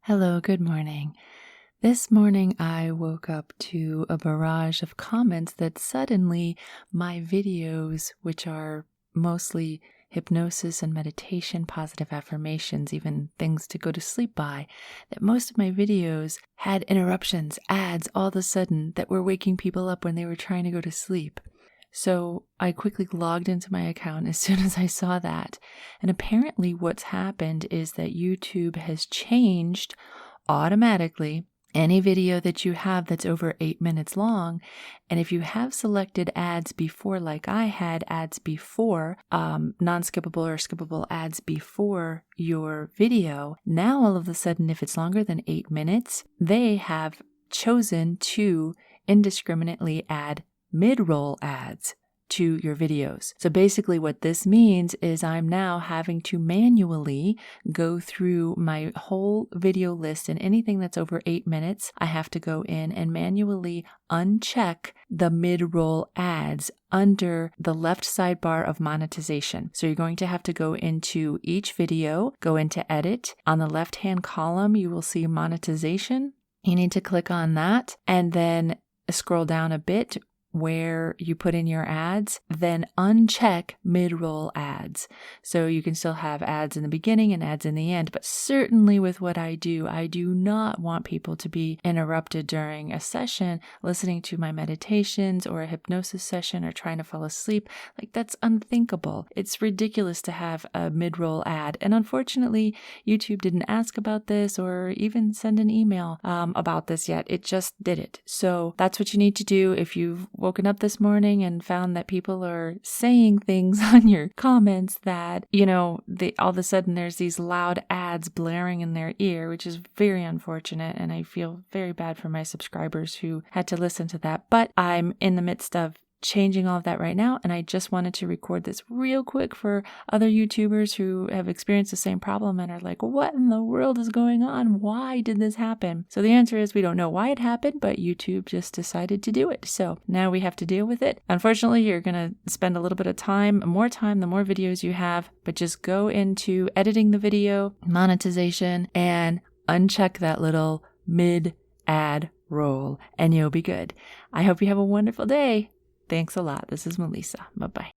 Hello, good morning. This morning I woke up to a barrage of comments that suddenly my videos, which are mostly hypnosis and meditation, positive affirmations, even things to go to sleep by, that most of my videos had interruptions, ads all of a sudden that were waking people up when they were trying to go to sleep. So I quickly logged into my account as soon as I saw that. And apparently what's happened is that YouTube has changed automatically any video that you have that's over 8 minutes long. And if you have selected ads before, like I had ads before, non-skippable or skippable ads before your video, now all of a sudden, if it's longer than 8 minutes, they have chosen to indiscriminately add mid-roll ads to your videos. So basically what this means is I'm now having to manually go through my whole video list, and anything that's over 8 minutes, I have to go in and manually uncheck the mid-roll ads under the left sidebar of monetization. So you're going to have to go into each video, go into edit. On the left-hand column, you will see monetization. You need to click on that and then scroll down a bit where you put in your ads, then uncheck mid-roll ads. So you can still have ads in the beginning and ads in the end, but certainly with what I do not want people to be interrupted during a session listening to my meditations or a hypnosis session or trying to fall asleep. Like, that's unthinkable. It's ridiculous to have a mid-roll ad. And unfortunately, YouTube didn't ask about this or even send an email about this yet. It just did it. So that's what you need to do if you've woken up this morning and found that people are saying things on your comments that, all of a sudden there's these loud ads blaring in their ear, which is very unfortunate. And I feel very bad for my subscribers who had to listen to that. But I'm in the midst of changing all of that right now, and I just wanted to record this real quick for other YouTubers who have experienced the same problem and are like, what in the world is going on? Why did this happen? So the answer is we don't know why it happened, but YouTube just decided to do it. So now we have to deal with it. Unfortunately, you're going to spend a little bit of time, the more videos you have, but just go into editing the video, monetization, and uncheck that little mid ad roll, and you'll be good. I hope you have a wonderful day. Thanks a lot. This is Mellisa. Bye-bye.